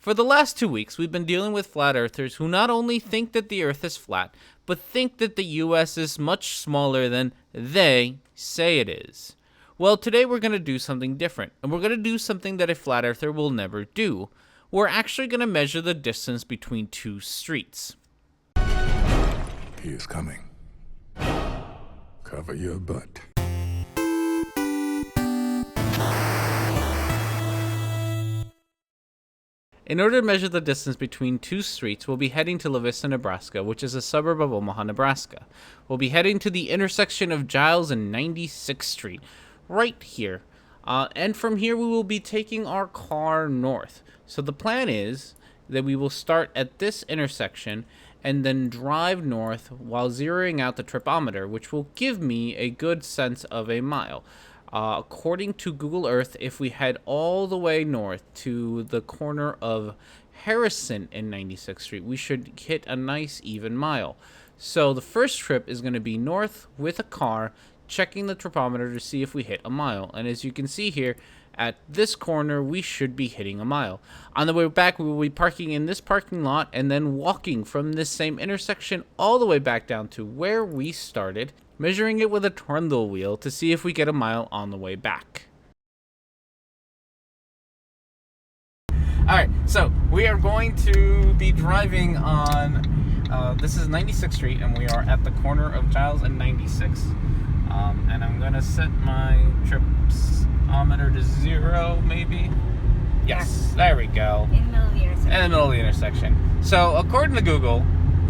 For the last 2 weeks, we've been dealing with flat earthers who not only think that the earth is flat, but think that the US is much smaller than they say it is. Well, today we're going to do something different, and we're going to do something that a flat earther will never do. We're actually going to measure the distance between two streets. He is coming. Cover your butt. In order to measure the distance between two streets, we'll be heading to La Vista, Nebraska, which is a suburb of Omaha, Nebraska. We'll be heading to the intersection of Giles and 96th Street, right here. And from here, we will be taking our car north. So the plan is that we will start at this intersection and then drive north while zeroing out the tripometer, which will give me a good sense of a mile. According to Google Earth, if we head all the way north to the corner of Harrison and 96th Street, we should hit a nice even mile. So the first trip is going to be north with a car, checking the tripometer to see if we hit a mile. And as you can see here, at this corner, we should be hitting a mile. On the way back, we will be parking in this parking lot and then walking from this same intersection all the way back down to where we started, measuring it with a trundle wheel to see if we get a mile on the way back. Alright, so we are going to be driving on, this is 96th Street, and we are at the corner of Giles and 96th. And I'm going to set my tripometer to 0, maybe? Yes, there we go. In the middle of the intersection. In the middle of the intersection. So, according to Google,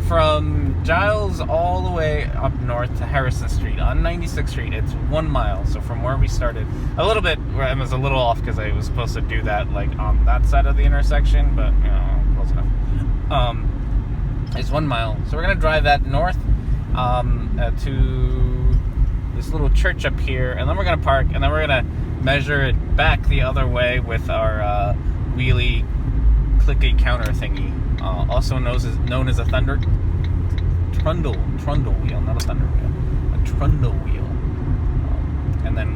from Giles all the way up north to Harrison Street on 96th Street, it's 1 mile. So from where we started, a little bit, I was a little off because I was supposed to do that like on that side of the intersection, but you know, close enough. It's 1 mile. So we're gonna drive that north to this little church up here, and then we're gonna park, and then we're gonna measure it back the other way with our wheelie clicky counter thingy. Also known as a trundle wheel, not a thunder wheel, a trundle wheel. And then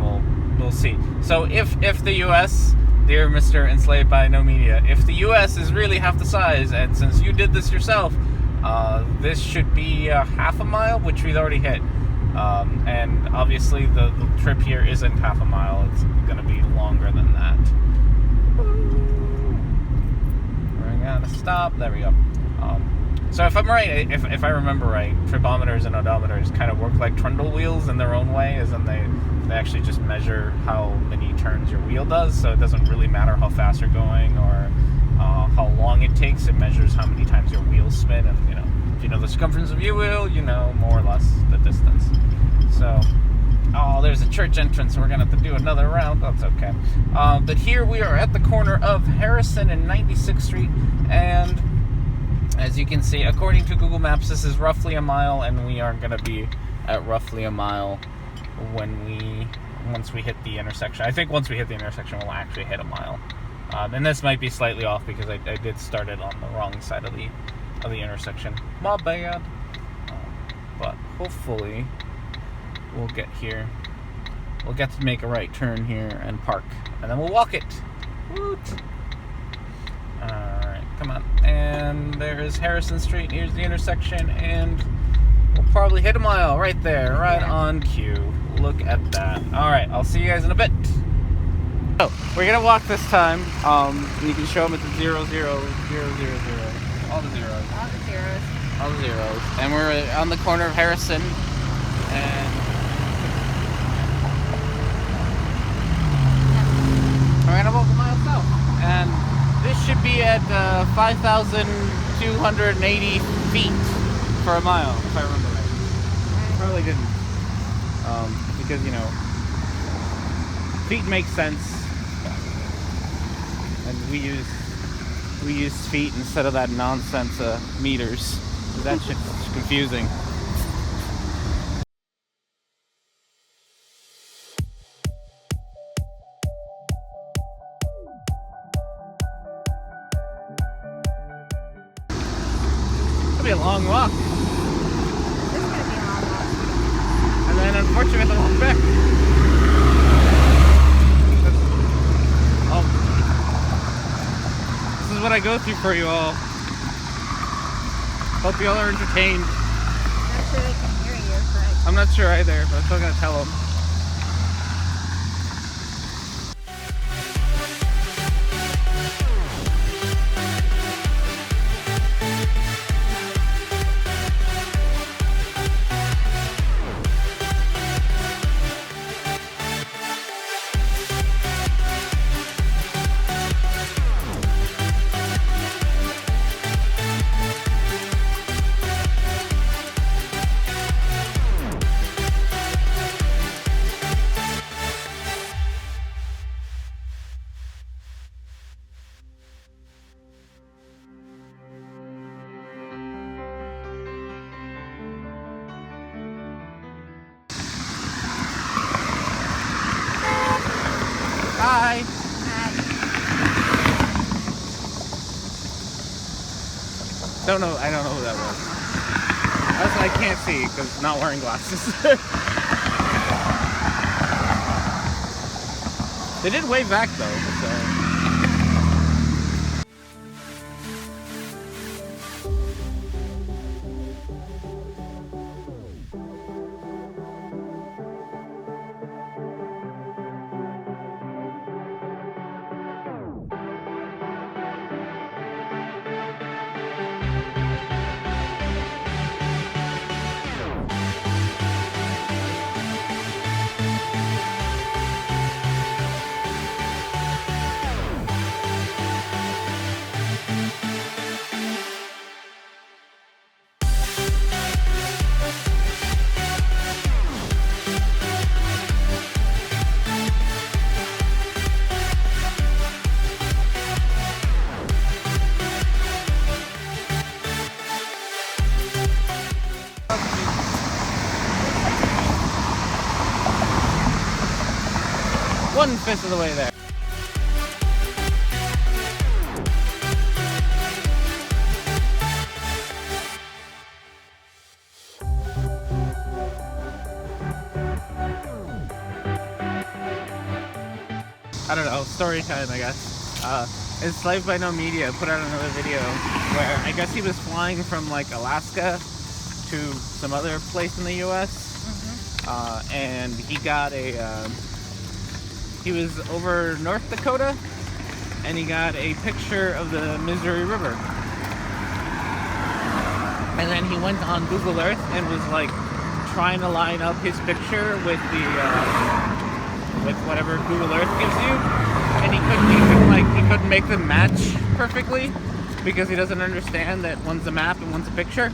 we'll see. So if the U.S., dear Mr. Enslaved by No Media, if the U.S. is really half the size, and since you did this yourself, this should be half a mile, which we've already hit. And obviously the trip here isn't half a mile; it's going to be longer than that. Gonna stop. There we go. So if I'm right, if I remember right, tripometers and odometers kind of work like trundle wheels in their own way, as in they actually just measure how many turns your wheel does. So it doesn't really matter how fast you're going or how long it takes. It measures how many times your wheels spin, and you know, if you know the circumference of your wheel, you know more or less the distance. So. Oh, there's a church entrance, and we're going to have to do another round. That's okay. But here we are at the corner of Harrison and 96th Street, and as you can see, according to Google Maps, this is roughly a mile, and we are going to be at roughly a mile once we hit the intersection. I think once we hit the intersection, we'll actually hit a mile. And this might be slightly off because I did start it on the wrong side of the intersection. My bad. But hopefully we'll get here. We'll get to make a right turn here and park. And then we'll walk it. Woot! Alright, come on. And there is Harrison Street. Here's the intersection. And we'll probably hit a mile right there. Right on cue. Look at that. Alright, I'll see you guys in a bit. So, we're going to walk this time. You can show them at the 0, 0, 0, 0, 0. All the zeros. All the zeros. All the zeros. And we're on the corner of Harrison. And we're going to walk a mile south, and this should be at 5,280 feet for a mile, if I remember right. Probably didn't, because, you know, feet make sense, and we use feet instead of that nonsense meters. That shit's confusing. Be a long walk. This is gonna be a long walk. And then unfortunately we have to walk back. what I go through for you all. Hope you all are entertained. Not sure they can hear you, but I'm not sure either, but I'm still gonna tell them. Bye. Don't know. I don't know who that was. I can't see because not wearing glasses. They did wave back though. So. One-fifth of the way there. I don't know, story time, I guess. Enslaved by No Media put out another video where I guess he was flying from like Alaska to some other place in the US. And he got a he was over North Dakota and he got a picture of the Missouri River. And then he went on Google Earth and was like trying to line up his picture with the with whatever Google Earth gives you, and he couldn't make them match perfectly because he doesn't understand that one's a map and one's a picture,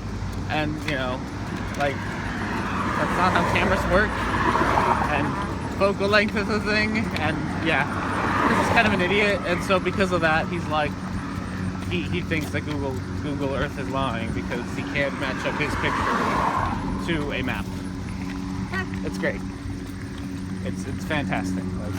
and you know, like that's not how cameras work, and focal length is a thing, and yeah, this is kind of an idiot, and so because of that, he's like, he thinks that Google Earth is lying because he can't match up his picture to a map. It's great. It's fantastic. Like,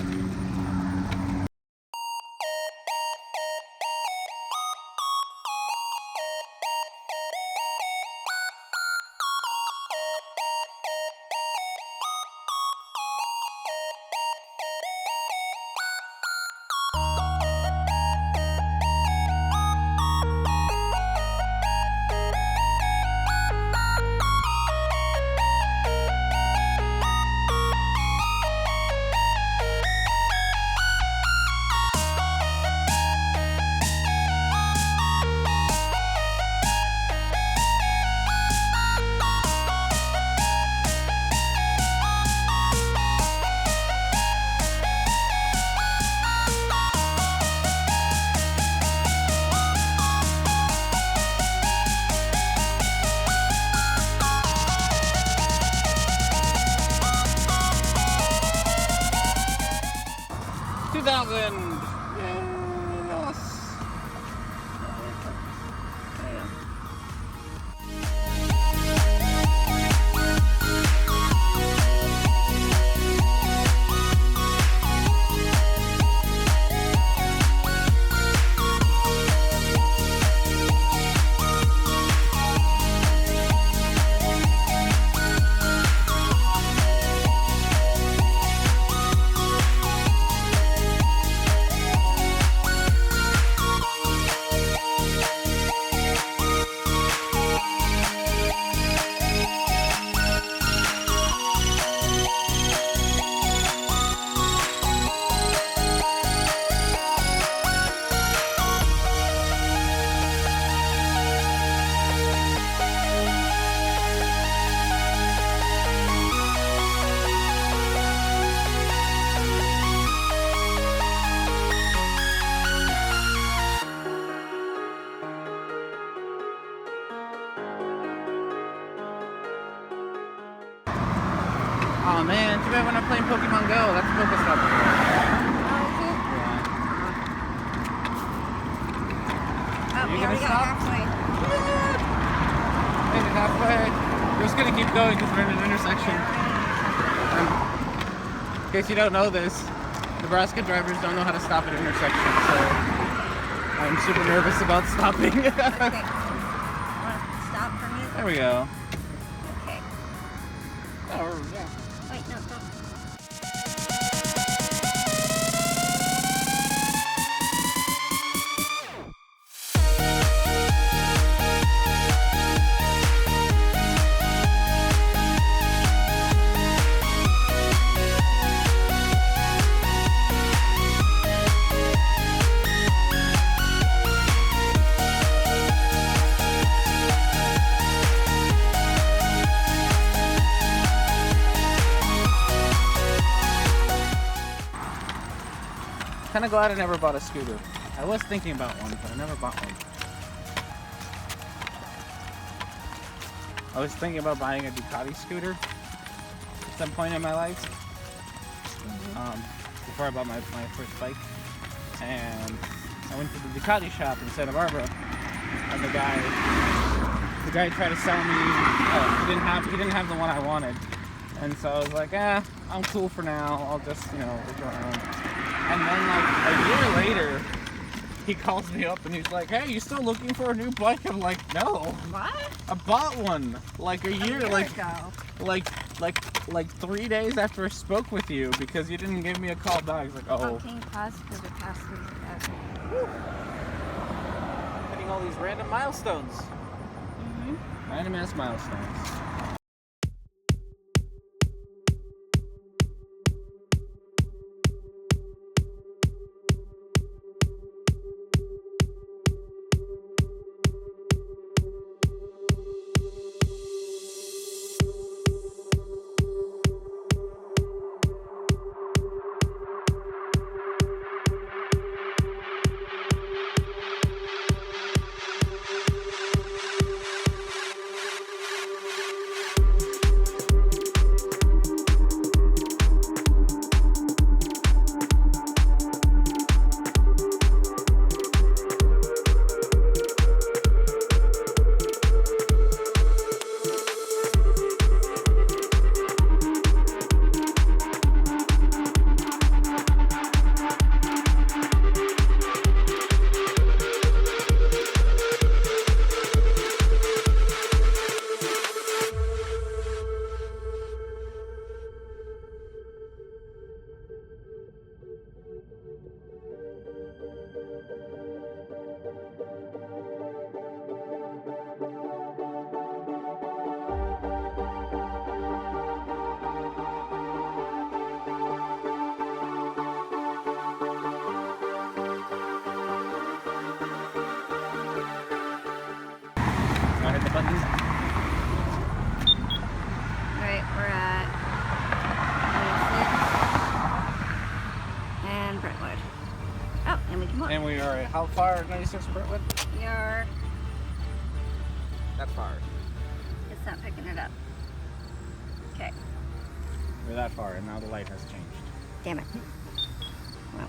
Oh man, too bad we're not playing Pokemon Go. That's Pokestop. Oh, okay. Yeah. Oh, You we gonna already stop? got halfway. Maybe halfway. We're just gonna keep going because we're in an intersection. In case you don't know this, Nebraska drivers don't know how to stop at intersections, so I'm super nervous about stopping. Okay. Want to stop for me? There we go. Okay. Oh, yeah. Wait, no, stop. Kind of glad I never bought a scooter. I was thinking about one, but I never bought one. I was thinking about buying a Ducati scooter at some point in my life. Before I bought my first bike. And I went to the Ducati shop in Santa Barbara, and the guy tried to sell me. He didn't have the one I wanted, and so I was like, I'm cool for now. I'll just look around. And then like a year later, he calls me up and he's like, "Hey, you still looking for a new bike?" I'm like, "No, What? I bought one like a year ago. like 3 days after I spoke with you because you didn't give me a call back." He's like, "Oh." Can you pause for the past week? Hitting all these random milestones. Random ass milestones. I hit the buttons. Alright, we're at 96 and Brentwood. Oh, and we come up. And we are at how far at 96 Brentwood? We are. That far. It's not picking it up. Okay. We're that far, and now the light has changed. Damn it. Well.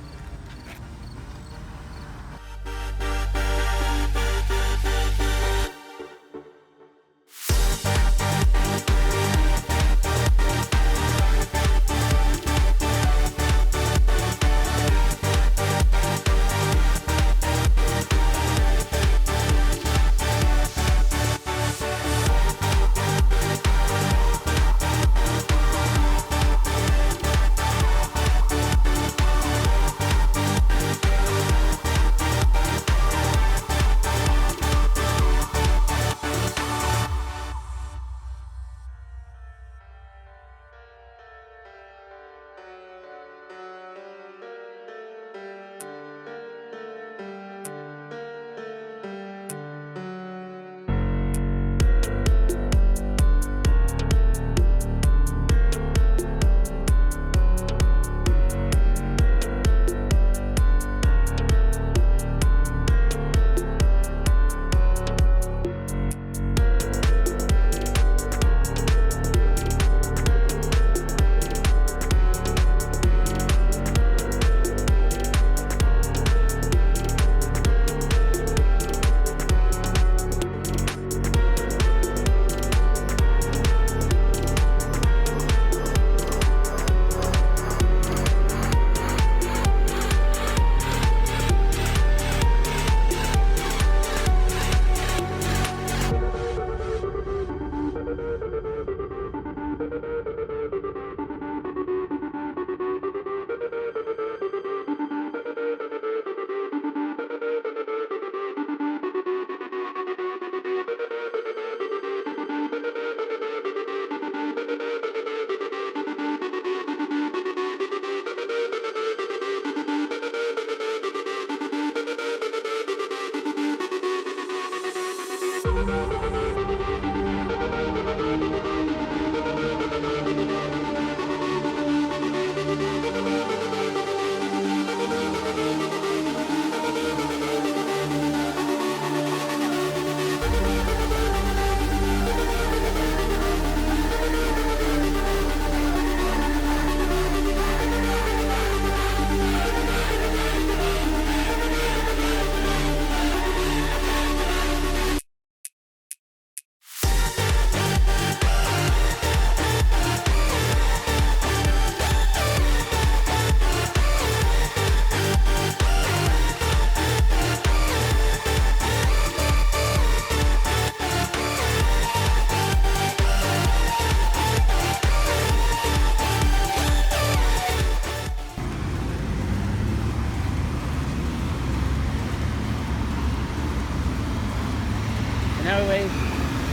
And now we wait.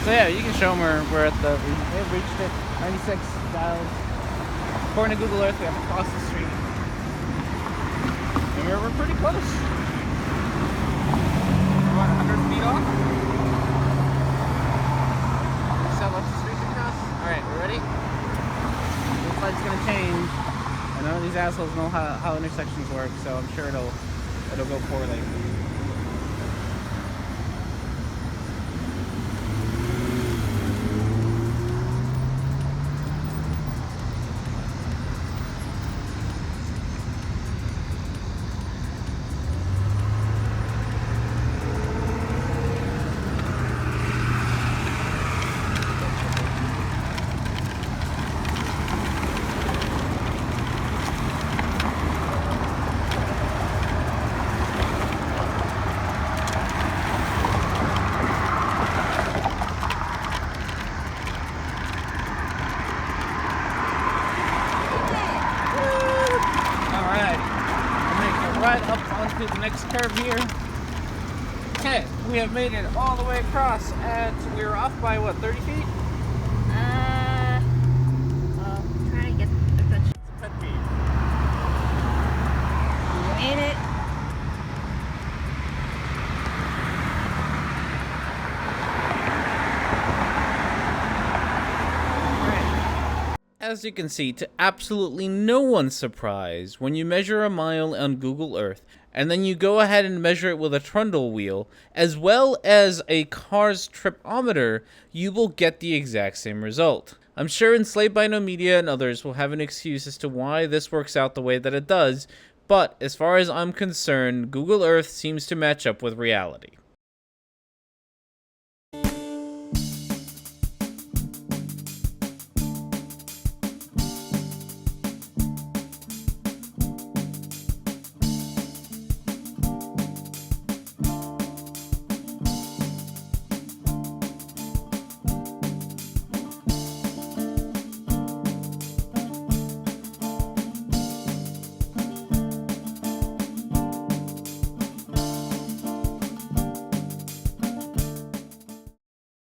So yeah, you can show them we're at the, we've reached it, 96 dials. According to Google Earth, we have to cross the street. And we're pretty close. We're about 100 feet off. So what's the street to cross? Alright, we ready? This light's gonna change. I know these assholes know how intersections work, so I'm sure it'll go poorly. Right up onto the next curve here. Okay, we have made it all the way across, and we were off by what, 30 feet? Try to get a good Pet peeve. You made it. As you can see, to absolutely no one's surprise, when you measure a mile on Google Earth, and then you go ahead and measure it with a trundle wheel, as well as a car's tripometer, you will get the exact same result. I'm sure Enslaved by No Media and others will have an excuse as to why this works out the way that it does, but as far as I'm concerned, Google Earth seems to match up with reality.